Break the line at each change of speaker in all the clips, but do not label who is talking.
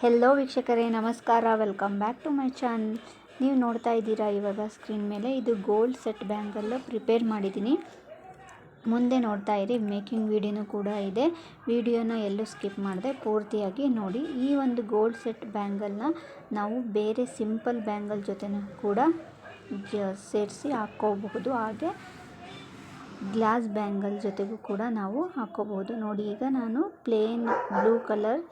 Hello ವೀಕ್ಷಕರೇ, ನಮಸ್ಕಾರ. Welcome back to my channel. ನೀವು ನೋಡ್ತಾ ಇದ್ದೀರಾ ಇವಾಗ ಸ್ಕ್ರೀನ್ ಮೇಲೆ, ಇದು ಗೋಲ್ಡ್ ಸೆಟ್ ಬ್ಯಾಂಗಲ್ಲು ಪ್ರಿಪೇರ್ ಮಾಡಿದ್ದೀನಿ. ಮುಂದೆ ನೋಡ್ತಾ ಇರಿ, ಮೇಕಿಂಗ್ ವಿಡಿಯೋನೂ ಕೂಡ ಇದೆ. ವಿಡಿಯೋನ ಎಲ್ಲೂ ಸ್ಕಿಪ್ ಮಾಡದೆ ಪೂರ್ತಿಯಾಗಿ ನೋಡಿ. ಈ ಒಂದು ಗೋಲ್ಡ್ ಸೆಟ್ ಬ್ಯಾಂಗಲ್ನ ನಾವು ಬೇರೆ ಸಿಂಪಲ್ ಬ್ಯಾಂಗಲ್ ಜೊತೆನೂ ಕೂಡ ಸೇರಿಸಿ ಹಾಕ್ಕೋಬಹುದು. ಹಾಗೆ ಗ್ಲಾಸ್ ಬ್ಯಾಂಗಲ್ ಜೊತೆಗೂ ಕೂಡ ನಾವು ಹಾಕ್ಕೋಬಹುದು. ನೋಡಿ, ಈಗ ನಾನು ಪ್ಲೇನ್ ಬ್ಲೂ ಕಲರ್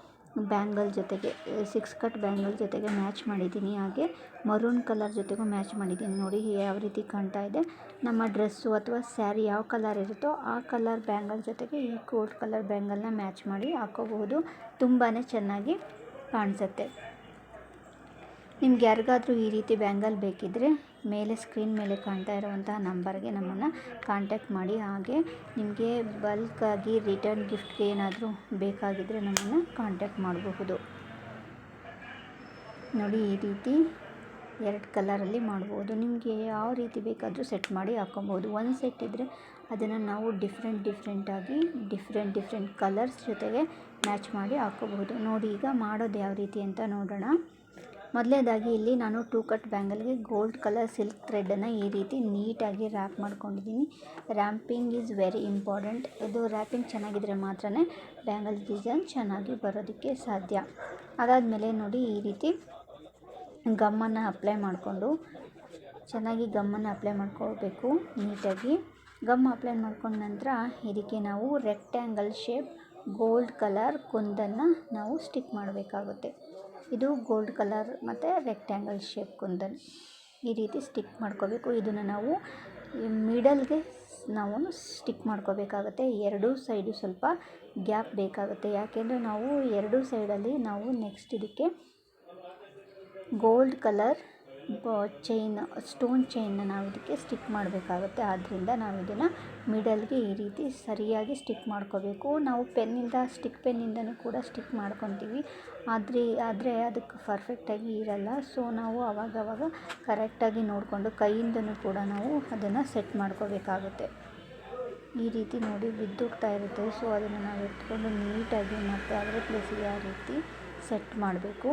ಬ್ಯಾಂಗಲ್ ಜೊತೆಗೆ 6 ಕಟ್ ಬ್ಯಾಂಗಲ್ ಜೊತೆಗೆ ಮ್ಯಾಚ್ ಮಾಡಿದ್ದೀನಿ. ಹಾಗೆ ಮರೂನ್ ಕಲರ್ ಜೊತೆಗೂ ಮ್ಯಾಚ್ ಮಾಡಿದ್ದೀನಿ. ನೋಡಿ ಯಾವ ರೀತಿ ಕಾಣ್ತಾ ಇದೆ. ನಮ್ಮ ಡ್ರೆಸ್ಸು ಅಥವಾ ಸ್ಯಾರಿ ಯಾವ ಕಲರ್ ಇರುತ್ತೋ ಆ ಕಲರ್ ಬ್ಯಾಂಗಲ್ ಜೊತೆಗೆ ಈ ಗೋಲ್ಡ್ ಕಲರ್ ಬ್ಯಾಂಗಲ್ನ ಮ್ಯಾಚ್ ಮಾಡಿ ಹಾಕ್ಕೋಬಹುದು. ತುಂಬಾ ಚೆನ್ನಾಗಿ ಕಾಣಿಸುತ್ತೆ. ನಿಮ್ಗೆ ಯಾರಿಗಾದರೂ ಈ ರೀತಿ ಬ್ಯಾಂಗಲ್ ಬೇಕಿದ್ದರೆ ಮೇಲೆ ಸ್ಕ್ರೀನ್ ಮೇಲೆ ಕಾಣ್ತಾ ಇರುವಂತಹ ನಂಬರ್ಗೆ ನಮ್ಮನ್ನು ಕಾಂಟ್ಯಾಕ್ಟ್ ಮಾಡಿ. ಹಾಗೆ ನಿಮಗೆ ಬಲ್ಕಾಗಿ ರಿಟರ್ನ್ ಗಿಫ್ಟ್ಗೆ ಏನಾದರೂ ಬೇಕಾಗಿದ್ದರೆ ನಮ್ಮನ್ನು ಕಾಂಟ್ಯಾಕ್ಟ್ ಮಾಡಬಹುದು. ನೋಡಿ, ಈ ರೀತಿ 2 ಕಲರಲ್ಲಿ ಮಾಡ್ಬೋದು. ನಿಮಗೆ ಯಾವ ರೀತಿ ಬೇಕಾದರೂ ಸೆಟ್ ಮಾಡಿ ಹಾಕ್ಕೊಬೋದು. ಒಂದು ಸೆಟ್ ಇದ್ದರೆ ಅದನ್ನು ನಾವು ಡಿಫ್ರೆಂಟಾಗಿ ಡಿಫ್ರೆಂಟ್ ಕಲರ್ಸ್ ಜೊತೆಗೆ ಮ್ಯಾಚ್ ಮಾಡಿ ಹಾಕ್ಕೋಬಹುದು. ನೋಡಿ, ಈಗ ಮಾಡೋದು ಯಾವ ರೀತಿ ಅಂತ ನೋಡೋಣ. ಮೊದಲನೇದಾಗಿ ಇಲ್ಲಿ ನಾನು 2 ಕಟ್ ಬ್ಯಾಂಗಲ್ಗೆ ಗೋಲ್ಡ್ ಕಲರ್ ಸಿಲ್ಕ್ ಥ್ರೆಡನ್ನು ಈ ರೀತಿ ನೀಟಾಗಿ ರ್ಯಾಪ್ ಮಾಡ್ಕೊಂಡಿದ್ದೀನಿ. Wrapping is very important. ಇದು ರ್ಯಾಪಿಂಗ್ ಚೆನ್ನಾಗಿದ್ದರೆ ಮಾತ್ರ ಬ್ಯಾಂಗಲ್ ಡಿಸೈನ್ ಚೆನ್ನಾಗಿ ಬರೋದಕ್ಕೆ ಸಾಧ್ಯ. ಅದಾದಮೇಲೆ ನೋಡಿ, ಈ ರೀತಿ ಗಮ್ಮನ್ನು ಅಪ್ಲೈ ಮಾಡಿಕೊಂಡು ಚೆನ್ನಾಗಿ ಗಮ್ಮನ್ನು ಅಪ್ಲೈ ಮಾಡ್ಕೋಬೇಕು. ನೀಟಾಗಿ ಗಮ್ ಅಪ್ಲೈ ಮಾಡ್ಕೊಂಡ ನಂತರ ಇದಕ್ಕೆ ನಾವು ರೆಕ್ಟ್ಯಾಂಗಲ್ ಶೇಪ್ ಗೋಲ್ಡ್ ಕಲರ್ ಕುಂದನ್ನು ನಾವು ಸ್ಟಿಕ್ ಮಾಡಬೇಕಾಗುತ್ತೆ. ಇದು ಗೋಲ್ಡ್ ಕಲರ್ ಮತ್ತು ರೆಕ್ಟ್ಯಾಂಗಲ್ ಶೇಪ್ ಕುಂದನ್ ಈ ರೀತಿ ಸ್ಟಿಕ್ ಮಾಡ್ಕೋಬೇಕು. ಇದನ್ನು ನಾವು ಮಿಡಲ್ಗೆ ನಾವು ಸ್ಟಿಕ್ ಮಾಡ್ಕೋಬೇಕಾಗುತ್ತೆ. ಎರಡೂ ಸೈಡು ಸ್ವಲ್ಪ ಗ್ಯಾಪ್ ಬೇಕಾಗುತ್ತೆ. ಯಾಕೆಂದರೆ ನಾವು ಎರಡೂ ಸೈಡಲ್ಲಿ ನಾವು ನೆಕ್ಸ್ಟ್ ಇದಕ್ಕೆ ಗೋಲ್ಡ್ ಕಲರ್ ಸ್ಟೋನ್ ಚೈನ್ನ ನಾವು ಇದಕ್ಕೆ ಸ್ಟಿಕ್ ಮಾಡಬೇಕಾಗುತ್ತೆ. ಆದ್ದರಿಂದ ನಾವು ಇದನ್ನು ಮಿಡಲ್ಗೆ ಈ ರೀತಿ ಸರಿಯಾಗಿ ಸ್ಟಿಕ್ ಮಾಡ್ಕೋಬೇಕು. ನಾವು ಸ್ಟಿಕ್ ಪೆನ್ನಿಂದನೂ ಕೂಡ ಸ್ಟಿಕ್ ಮಾಡ್ಕೊತೀವಿ. ಆದರೆ ಅದಕ್ಕೆ ಪರ್ಫೆಕ್ಟಾಗಿ ಇರಲ್ಲ. ಸೊ ನಾವು ಆವಾಗವಾಗ ಕರೆಕ್ಟಾಗಿ ನೋಡಿಕೊಂಡು ಕೈಯಿಂದನೂ ಕೂಡ ನಾವು ಅದನ್ನು ಸೆಟ್ ಮಾಡ್ಕೋಬೇಕಾಗುತ್ತೆ. ಈ ರೀತಿ ನೋಡಿ ಬಿದ್ದೋಗ್ತಾ ಇರುತ್ತೆ. ಸೊ ಅದನ್ನು ನಾವು ಎತ್ಕೊಂಡು ನೀಟಾಗಿ ಮತ್ತೆ ಅದರ ಪ್ಲೇಸಿಗೆ ಆ ರೀತಿ ಸೆಟ್ ಮಾಡಬೇಕು.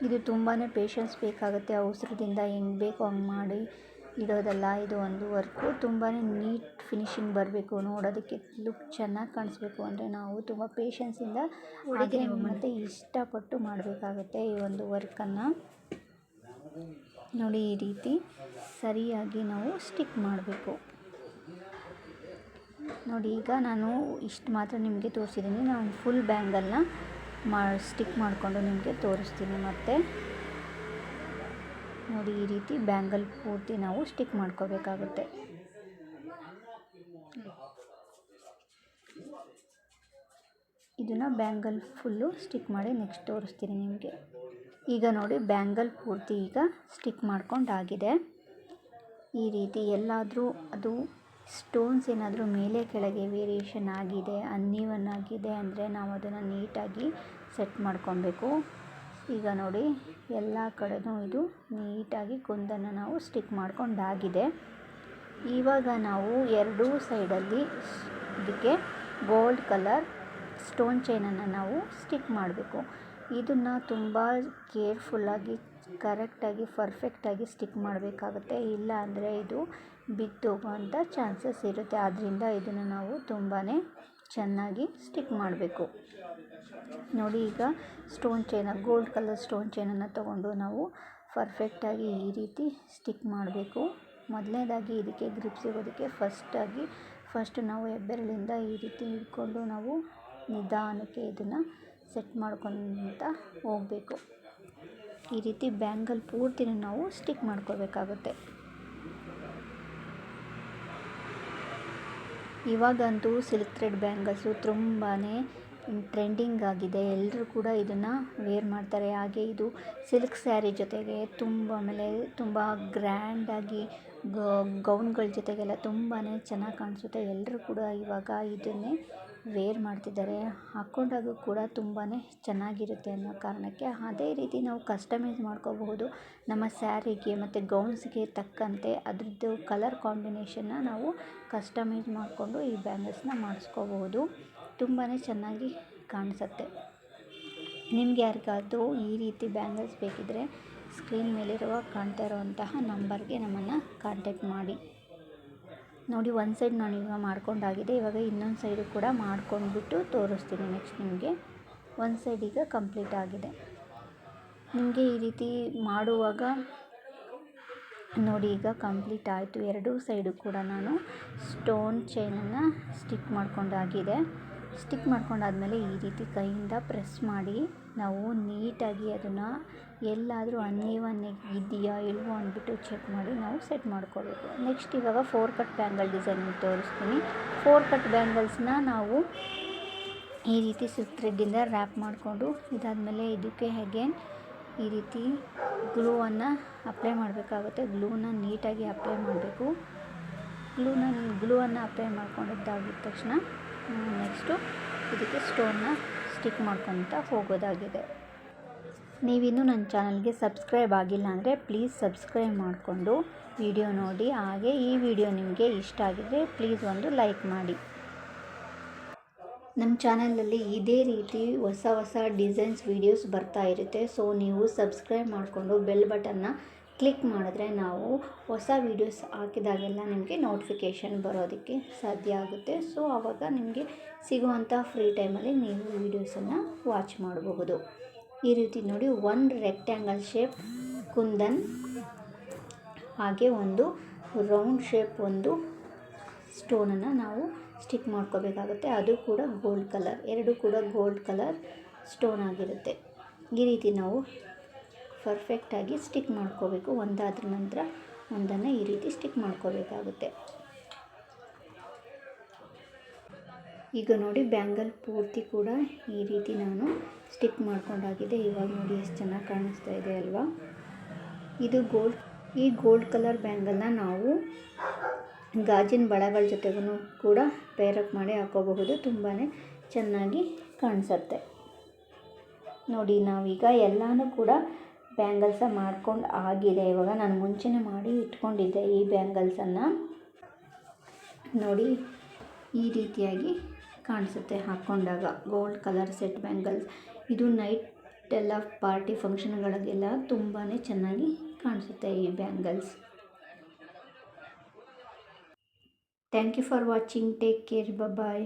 ಇದು ತುಂಬಾ ಪೇಷನ್ಸ್ ಬೇಕಾಗುತ್ತೆ. ಅವಸರದಿಂದ ಹೆಂಗೆ ಬೇಕೋ ಹಂಗೆ ಮಾಡಿ ಇಡೋದಲ್ಲ. ಇದು ಒಂದು ವರ್ಕು ತುಂಬಾ ನೀಟ್ ಫಿನಿಶಿಂಗ್ ಬರಬೇಕು. ನೋಡೋದಕ್ಕೆ ಲುಕ್ ಚೆನ್ನಾಗಿ ಕಾಣಿಸ್ಬೇಕು ಅಂದರೆ ನಾವು ತುಂಬ ಪೇಷನ್ಸಿಂದ ಹಾಗೆ ಮತ್ತು ಇಷ್ಟಪಟ್ಟು ಮಾಡಬೇಕಾಗುತ್ತೆ ಈ ಒಂದು ವರ್ಕನ್ನು. ನೋಡಿ, ಈ ರೀತಿ ಸರಿಯಾಗಿ ನಾವು ಸ್ಟಿಕ್ ಮಾಡಬೇಕು. ನೋಡಿ, ಈಗ ನಾನು ಇಷ್ಟು ಮಾತ್ರ ನಿಮಗೆ ತೋರಿಸಿದ್ದೀನಿ. ನಾನು ಫುಲ್ ಬ್ಯಾಂಗಲ್ನ ಸ್ಟಿಕ್ ಮಾಡಿಕೊಂಡು ನಿಮಗೆ ತೋರಿಸ್ತೀನಿ. ಮತ್ತು ನೋಡಿ, ಈ ರೀತಿ ಬ್ಯಾಂಗಲ್ ಪೂರ್ತಿ ನಾವು ಸ್ಟಿಕ್ ಮಾಡ್ಕೋಬೇಕಾಗುತ್ತೆ. ಇದನ್ನು ಬ್ಯಾಂಗಲ್ ಫುಲ್ಲು ಸ್ಟಿಕ್ ಮಾಡಿ ನೆಕ್ಸ್ಟ್ ತೋರಿಸ್ತೀನಿ ನಿಮಗೆ. ಈಗ ನೋಡಿ, ಬ್ಯಾಂಗಲ್ ಪೂರ್ತಿ ಈಗ ಸ್ಟಿಕ್ ಮಾಡ್ಕೊಂಡಾಗಿದೆ. ಈ ರೀತಿ ಎಲ್ಲಾದರೂ ಅದು ಸ್ಟೋನ್ಸ್ ಏನಾದರೂ ಮೇಲೆ ಕೆಳಗೆ ವೇರಿಯೇಷನ್ ಆಗಿದೆ, ಅನ್ಈವನ್ ಆಗಿದೆ ಅಂದರೆ ನಾವು ಅದನ್ನು ನೀಟಾಗಿ ಸೆಟ್ ಮಾಡ್ಕೊಬೇಕು. ಈಗ ನೋಡಿ, ಎಲ್ಲ ಕಡೆನೂ ಇದು ನೀಟಾಗಿ ಕುಂದನ್ನು ನಾವು ಸ್ಟಿಕ್ ಮಾಡ್ಕೊಂಡಾಗಿದೆ. ಇವಾಗ ನಾವು ಎರಡೂ ಸೈಡಲ್ಲಿ ಇದಕ್ಕೆ ಗೋಲ್ಡ್ ಕಲರ್ ಸ್ಟೋನ್ ಚೈನನ್ನು ನಾವು ಸ್ಟಿಕ್ ಮಾಡಬೇಕು. ಇದನ್ನು ತುಂಬ ಕೇರ್ಫುಲ್ಲಾಗಿ ಕರೆಕ್ಟಾಗಿ ಪರ್ಫೆಕ್ಟಾಗಿ ಸ್ಟಿಕ್ ಮಾಡಬೇಕಾಗುತ್ತೆ. ಇಲ್ಲ ಅಂದರೆ ಇದು ಬಿದ್ದೋಗುವಂಥ ಚಾನ್ಸಸ್ ಇರುತ್ತೆ. ಆದ್ದರಿಂದ ಇದನ್ನು ನಾವು ತುಂಬಾ ಚೆನ್ನಾಗಿ ಸ್ಟಿಕ್ ಮಾಡಬೇಕು. ನೋಡಿ, ಈಗ ಗೋಲ್ಡ್ ಕಲರ್ ಸ್ಟೋನ್ ಚೈನನ್ನು ತೊಗೊಂಡು ನಾವು ಪರ್ಫೆಕ್ಟಾಗಿ ಈ ರೀತಿ ಸ್ಟಿಕ್ ಮಾಡಬೇಕು. ಮೊದಲನೇದಾಗಿ ಇದಕ್ಕೆ ಗ್ರಿಪ್ ಸಿಗೋದಕ್ಕೆ ಫಸ್ಟ್ ನಾವು ಹೆಬ್ಬೆರಳಿಂದ ಈ ರೀತಿ ಹಿಡ್ಕೊಂಡು ನಾವು ನಿಧಾನಕ್ಕೆ ಇದನ್ನು ಸೆಟ್ ಮಾಡ್ಕೊತಾ ಹೋಗಬೇಕು. ಈ ರೀತಿ ಬ್ಯಾಂಗಲ್ ಪೂರ್ತಿನೂ ನಾವು ಸ್ಟಿಕ್ ಮಾಡ್ಕೋಬೇಕಾಗುತ್ತೆ. ಇವಾಗಂತೂ ಸಿಲ್ಕ್ ಥ್ರೆಡ್ ಬ್ಯಾಂಗಲ್ಸು ತುಂಬಾ ಟ್ರೆಂಡಿಂಗ್ ಆಗಿದೆ. ಎಲ್ಲರೂ ಕೂಡ ಇದನ್ನು ವೇರ್ ಮಾಡ್ತಾರೆ. ಹಾಗೆ ಇದು ಸಿಲ್ಕ್ ಸ್ಯಾರಿ ಜೊತೆಗೆ ತುಂಬ ಗ್ರ್ಯಾಂಡಾಗಿ ಗೌನ್ಗಳ ಜೊತೆಗೆಲ್ಲ ತುಂಬಾ ಚೆನ್ನಾಗಿ ಕಾಣಿಸುತ್ತೆ. ಎಲ್ಲರೂ ಕೂಡ ಇವಾಗ ಇದನ್ನೇ ವೇರ್ ಮಾಡ್ತಿದ್ದಾರೆ. ಹಾಕ್ಕೊಂಡಾಗೂ ಕೂಡ ತುಂಬಾ ಚೆನ್ನಾಗಿರುತ್ತೆ ಅನ್ನೋ ಕಾರಣಕ್ಕೆ. ಅದೇ ರೀತಿ ನಾವು ಕಸ್ಟಮೈಸ್ ಮಾಡ್ಕೋಬಹುದು. ನಮ್ಮ ಸ್ಯಾರಿಗೆ ಮತ್ತು ಗೌನ್ಸ್ಗೆ ತಕ್ಕಂತೆ ಅದರದ್ದು ಕಲರ್ ಕಾಂಬಿನೇಷನ್ನ ನಾವು ಕಸ್ಟಮೈಸ್ ಮಾಡಿಕೊಂಡು ಈ ಬ್ಯಾಂಗಲ್ಸ್ನ ಮಾಡಿಸ್ಕೋಬಹುದು. ತುಂಬಾ ಚೆನ್ನಾಗಿ ಕಾಣಿಸುತ್ತೆ. ನಿಮ್ಗೆ ಯಾರಿಗಾದರೂ ಈ ರೀತಿ ಬ್ಯಾಂಗಲ್ಸ್ ಬೇಕಿದ್ದರೆ ಸ್ಕ್ರೀನ್ ಮೇಲಿರುವ ಕಾಣ್ತಾ ಇರುವಂತಹ ನಂಬರ್ಗೆ ನಮ್ಮನ್ನು ಕಾಂಟ್ಯಾಕ್ಟ್ ಮಾಡಿ. ನೋಡಿ, ಒಂದು ಸೈಡ್ ನಾನು ಇವಾಗ ಮಾಡ್ಕೊಂಡಾಗಿದೆ. ಇವಾಗ ಇನ್ನೊಂದು ಸೈಡು ಕೂಡ ಮಾಡ್ಕೊಂಡ್ಬಿಟ್ಟು ತೋರಿಸ್ತೀನಿ ನೆಕ್ಸ್ಟ್ ನಿಮಗೆ. ಒಂದು ಸೈಡ್ ಈಗ ಕಂಪ್ಲೀಟ್ ಆಗಿದೆ. ನಿಮಗೆ ಈ ರೀತಿ ಮಾಡುವಾಗ ನೋಡಿ, ಈಗ ಕಂಪ್ಲೀಟ್ ಆಯಿತು. ಎರಡೂ ಸೈಡು ಕೂಡ ನಾನು ಸ್ಟೋನ್ ಚೈನನ್ನು ಸ್ಟಿಕ್ ಮಾಡ್ಕೊಂಡಾಗಿದೆ. ಸ್ಟಿಕ್ ಮಾಡ್ಕೊಂಡಾದ್ಮೇಲೆ ಈ ರೀತಿ ಕೈಯಿಂದ ಪ್ರೆಸ್ ಮಾಡಿ ನಾವು ನೀಟಾಗಿ ಅದನ್ನು ಎಲ್ಲಾದರೂ ಅನ್ಈವನ್ ಇದೆಯಾ ಇಲ್ವೋ ಅಂದ್ಬಿಟ್ಟು ಚೆಕ್ ಮಾಡಿ ನಾವು ಸೆಟ್ ಮಾಡ್ಕೋಬೇಕು. ನೆಕ್ಸ್ಟ್ ಇವಾಗ 4 ಕಟ್ ಬ್ಯಾಂಗಲ್ ಡಿಸೈನ್ ತೋರಿಸ್ತೀನಿ. 4 ಕಟ್ ಬ್ಯಾಂಗಲ್ಸ್ನ ನಾವು ಈ ರೀತಿ ಸಿಲ್ಕ್ ಥ್ರೆಡ್ಡಿಂದ ರ್ಯಾಪ್ ಮಾಡಿಕೊಂಡು ಇದಾದಮೇಲೆ ಇದಕ್ಕೆ ಅಗೇನ್ ಈ ರೀತಿ ಗ್ಲೂವನ್ನು ಅಪ್ಲೈ ಮಾಡಬೇಕಾಗುತ್ತೆ. ಗ್ಲೂನ ನೀಟಾಗಿ ಅಪ್ಲೈ ಮಾಡಬೇಕು. ಗ್ಲೂವನ್ನು ಅಪ್ಲೈ ಮಾಡ್ಕೊಂಡಿದ್ದಾಗಿದ ತಕ್ಷಣ ನೆಕ್ಸ್ಟು ಇದಕ್ಕೆ ಸ್ಟೋನ್ನ ಸ್ಟಿಕ್ ಮಾಡ್ಕೊತಾ ಹೋಗೋದಾಗಿದೆ. ನೀವಿನ್ನೂ ನನ್ನ ಚಾನಲ್ಗೆ ಸಬ್ಸ್ಕ್ರೈಬ್ ಆಗಿಲ್ಲ ಅಂದರೆ ಪ್ಲೀಸ್ ಸಬ್ಸ್ಕ್ರೈಬ್ ಮಾಡಿಕೊಂಡು ವಿಡಿಯೋ ನೋಡಿ. ಹಾಗೆ ಈ ವಿಡಿಯೋ ನಿಮಗೆ ಇಷ್ಟ ಆಗಿದರೆ ಪ್ಲೀಸ್ ಒಂದು ಲೈಕ್ ಮಾಡಿ. ನಮ್ಮ ಚಾನಲಲ್ಲಿ ಇದೇ ರೀತಿ ಹೊಸ ಹೊಸ ಡಿಸೈನ್ಸ್ ವೀಡಿಯೋಸ್ ಬರ್ತಾ ಇರುತ್ತೆ. ಸೊ ನೀವು ಸಬ್ಸ್ಕ್ರೈಬ್ ಮಾಡಿಕೊಂಡು ಬೆಲ್ ಬಟನ್ನ ಕ್ಲಿಕ್ ಮಾಡಿದ್ರೆ ನಾವು ಹೊಸ ವೀಡಿಯೋಸ್ ಹಾಕಿದಾಗೆಲ್ಲ ನಿಮಗೆ ನೋಟಿಫಿಕೇಷನ್ ಬರೋದಕ್ಕೆ ಸಾಧ್ಯ ಆಗುತ್ತೆ. ಸೊ ಆವಾಗ ನಿಮಗೆ ಸಿಗುವಂಥ ಫ್ರೀ ಟೈಮಲ್ಲಿ ನೀವು ವೀಡಿಯೋಸನ್ನು ವಾಚ್ ಮಾಡಬಹುದು. ಈ ರೀತಿ ನೋಡಿ, ಒಂದು ರೆಕ್ಟ್ಯಾಂಗಲ್ ಶೇಪ್ ಕುಂದನ್, ಹಾಗೆ ಒಂದು ರೌಂಡ್ ಶೇಪ್ ಒಂದು ಸ್ಟೋನನ್ನು ನಾವು ಸ್ಟಿಕ್ ಮಾಡ್ಕೋಬೇಕಾಗುತ್ತೆ. ಅದು ಕೂಡ ಗೋಲ್ಡ್ ಕಲರ್, ಎರಡು ಕೂಡ ಗೋಲ್ಡ್ ಕಲರ್ ಸ್ಟೋನ್ ಆಗಿರುತ್ತೆ. ಈ ರೀತಿ ನಾವು ಪರ್ಫೆಕ್ಟಾಗಿ ಸ್ಟಿಕ್ ಮಾಡ್ಕೋಬೇಕು. ಒಂದಾದ್ರ ನಂತರ ಒಂದನ್ನು ಈ ರೀತಿ ಸ್ಟಿಕ್ ಮಾಡ್ಕೋಬೇಕಾಗುತ್ತೆ. ಈಗ ನೋಡಿ, ಬ್ಯಾಂಗಲ್ ಪೂರ್ತಿ ಕೂಡ ಈ ರೀತಿ ನಾನು ಸ್ಟಿಕ್ ಮಾಡ್ಕೊಂಡಾಗಿದೆ. ಇವಾಗ ನೋಡಿ ಎಷ್ಟು ಚೆನ್ನಾಗಿ ಕಾಣಿಸ್ತಾ ಇದೆ ಅಲ್ವಾ. ಇದು ಈ ಗೋಲ್ಡ್ ಕಲರ್ ಬ್ಯಾಂಗಲ್ನ ನಾವು ಗಾಜಿನ ಬಳೆಗಳ ಜೊತೆಗೂ ಕೂಡ ಪೇರಪ್ ಮಾಡಿ ಹಾಕೋಬಹುದು. ತುಂಬಾ ಚೆನ್ನಾಗಿ ಕಾಣಿಸುತ್ತೆ. ನೋಡಿ, ನಾವೀಗ ಎಲ್ಲನೂ ಕೂಡ ಬ್ಯಾಂಗಲ್ಸ ಮಾಡ್ಕೊಂಡು ಆಗಿದೆ. ಇವಾಗ ನಾನು ಮುಂಚೆನೇ ಮಾಡಿ ಇಟ್ಕೊಂಡಿದ್ದೆ ಈ ಬ್ಯಾಂಗಲ್ಸನ್ನು. ನೋಡಿ, ಈ ರೀತಿಯಾಗಿ ಕಾಣಿಸುತ್ತೆ ಹಾಕ್ಕೊಂಡಾಗ ಗೋಲ್ಡ್ ಕಲರ್ ಸೆಟ್ ಬ್ಯಾಂಗಲ್ಸ್. ಇದು ನೈಟ್ ಎಲ್ಲ ಪಾರ್ಟಿ ಫಂಕ್ಷನ್ಗಳಿಗೆಲ್ಲ ತುಂಬಾ ಚೆನ್ನಾಗಿ ಕಾಣಿಸುತ್ತೆ ಈ bangles. Thank you for watching. Take care. Bye.